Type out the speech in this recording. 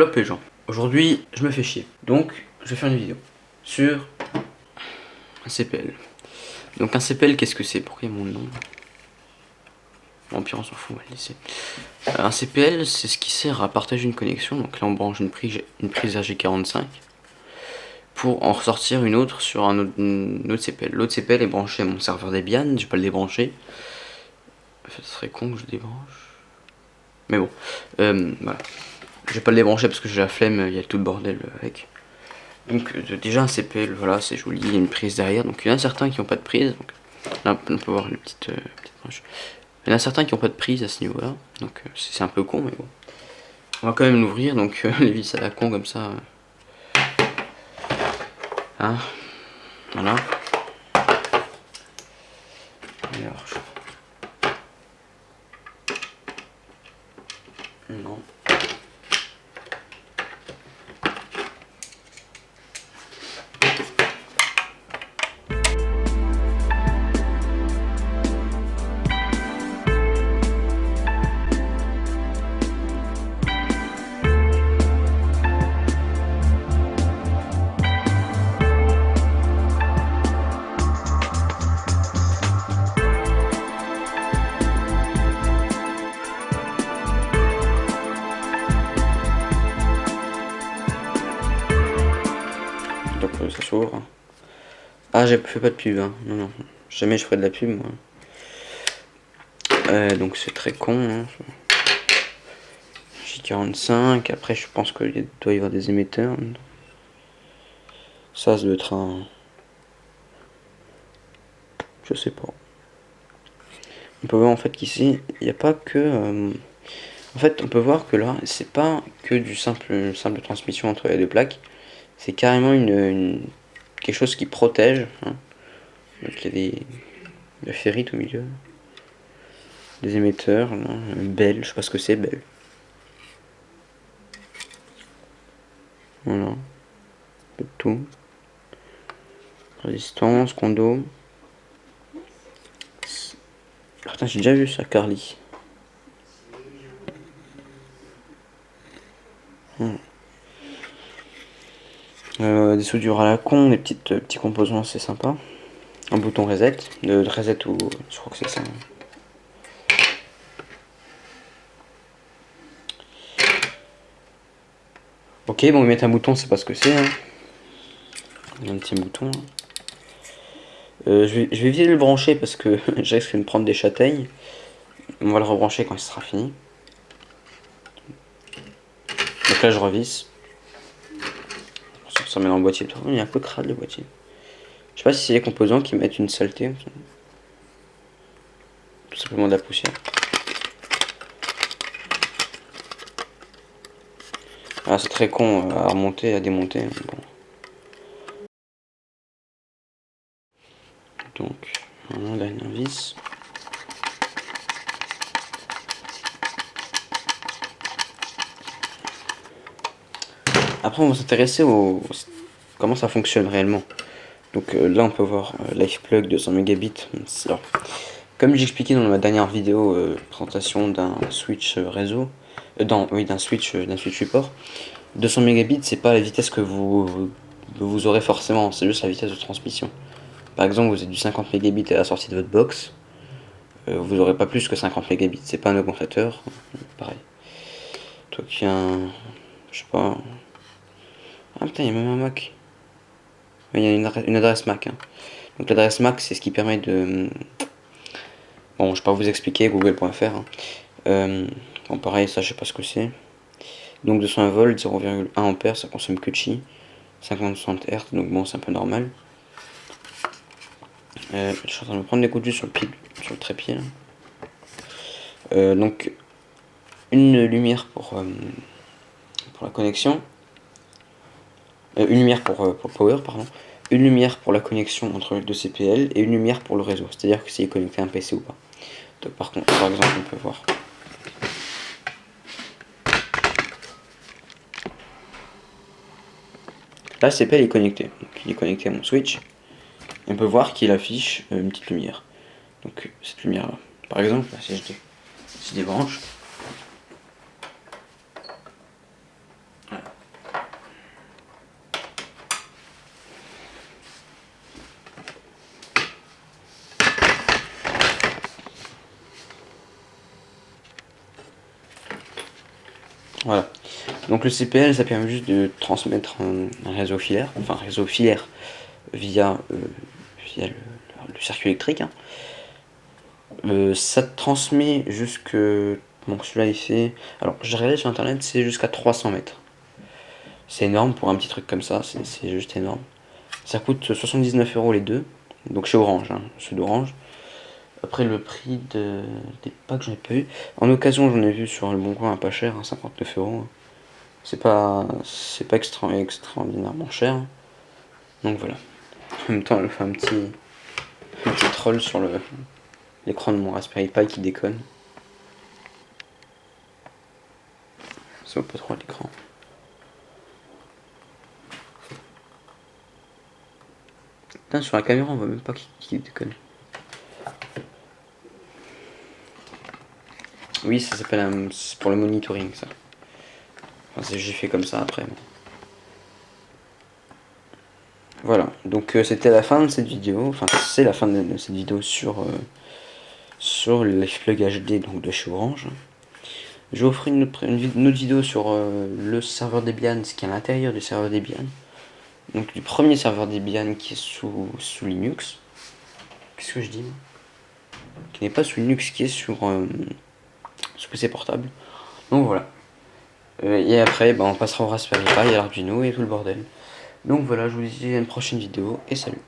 Hop les gens, aujourd'hui je me fais chier, donc je vais faire une vidéo sur un CPL. Donc un CPL, qu'est-ce que c'est? Pourquoi il y a mon nom? Bon, pire on s'en fout, on va le laisser. Un CPL, c'est ce qui sert à partager une connexion. Donc là on branche une prise RG45 pour en ressortir une autre sur une autre CPL. L'autre CPL est branché à mon serveur Debian, je vais pas le débrancher. En fait, ce serait con que je débranche. Mais bon, voilà. Je vais pas le débrancher parce que j'ai la flemme, il y a tout le bordel avec. Donc déjà un CPL, voilà, c'est joli, il y a une prise derrière. Donc il y en a certains qui n'ont pas de prise. Donc, là on peut voir les petites branches. Il y en a certains qui n'ont pas de prise à ce niveau-là. Donc c'est un peu con, mais bon. On va quand même l'ouvrir, donc les vis à la con comme ça. Hein, voilà. Alors, non. Donc ça s'ouvre. Ah, j'ai fait pas de pub, hein. Non, non. Jamais je ferai de la pub, moi. Donc c'est très con, hein. J45, après je pense qu'il doit y avoir des émetteurs. Ça doit être un... Je sais pas. On peut voir en fait qu'ici, il n'y a pas que... En fait, on peut voir que là, c'est pas que du simple transmission entre les deux plaques. C'est carrément quelque chose qui protège. Hein. Donc il y a des ferrites au milieu. Des émetteurs, là. Bell, je sais pas ce que c'est, Bell. Voilà. Un peu de tout. Résistance, condo. Putain, j'ai déjà vu ça, Carly. Des soudures à la con, des petits composants, c'est sympa. Un bouton reset, de reset ou je crois que c'est ça. Ok, bon, ils mettent un bouton, c'est pas ce que c'est. Hein. Il y a un petit bouton. Je vais éviter de le brancher parce que je risque de me prendre des châtaignes. On va le rebrancher quand il sera fini. Donc là, je revisse. Ça met dans le boîtier. Il est un peu crade le boîtier. Je sais pas si c'est les composants qui mettent une saleté. Tout simplement de la poussière. Ah, c'est très con à remonter, à démonter. Bon. Donc, un dernier vis. Après, on va s'intéresser au comment ça fonctionne réellement. Donc là, on peut voir LifePlug 200 mégabits. Alors, comme j'expliquais dans ma dernière vidéo présentation d'un switch réseau, d'un switch support, 200 mégabits, c'est pas la vitesse que vous aurez forcément, c'est juste la vitesse de transmission. Par exemple, vous avez du 50 mégabits à la sortie de votre box, vous aurez pas plus que 50 mégabits, c'est pas un augmentateur, pareil. Toi qui as un... je sais pas... Ah putain, il y a même un Mac. Il y a une adresse Mac. Hein. Donc l'adresse Mac, c'est ce qui permet de... Bon, je vais pas vous expliquer, google.fr. Hein. Bon, pareil, ça, je sais pas ce que c'est. Donc 220 volts, 0,1 ampère, ça consomme que chi. 50-60 Hz, donc bon, c'est un peu normal. Je suis en train de me prendre des coups de jus sur le trépied. Donc, une lumière pour la connexion. Une lumière pour power, pardon. Une lumière pour la connexion entre les deux CPL et une lumière pour le réseau, c'est-à-dire que s'il est connecté à un PC ou pas. Donc, par exemple, on peut voir. Là, le CPL est connecté. Donc, il est connecté à mon switch. Et on peut voir qu'il affiche une petite lumière. Donc, cette lumière-là. Par exemple, si je débranche. Donc le CPL, ça permet juste de transmettre un réseau filaire, enfin un réseau filaire via, le circuit électrique, hein. Ça te transmet jusque... Bon, celui-là il fait... Alors j'ai regardé sur internet, c'est jusqu'à 300 mètres. C'est énorme pour un petit truc comme ça, c'est juste énorme. Ça coûte 79 € les deux, donc chez Orange, hein, ceux d'Orange. Après le prix des packs, j'en ai pas vu. En occasion, j'en ai vu sur le Bon Coin à pas cher, hein, 59 €. C'est pas extraordinairement cher, hein. Donc voilà. En même temps, elle fait un petit troll sur l'écran de mon Raspberry Pi qui déconne. Ça vaut pas trop à l'écran. Putain, sur la caméra, on voit même pas qui déconne. Oui, ça s'appelle c'est pour le monitoring, ça. Enfin, j'ai fait comme ça après. Voilà, donc c'était la fin de cette vidéo. Enfin, c'est la fin de cette vidéo sur le LifePlug HD donc de chez Orange. Je vais offrir une autre vidéo sur le serveur Debian, ce qui est à l'intérieur du serveur Debian. Donc du premier serveur Debian qui est sous Linux. Qu'est-ce que je dis? Qui n'est pas sous Linux, qui est sur PC portable. Donc voilà. Et après, on passera au Raspberry Pi, à l'Arduino et tout le bordel. Donc voilà, je vous dis à une prochaine vidéo et salut.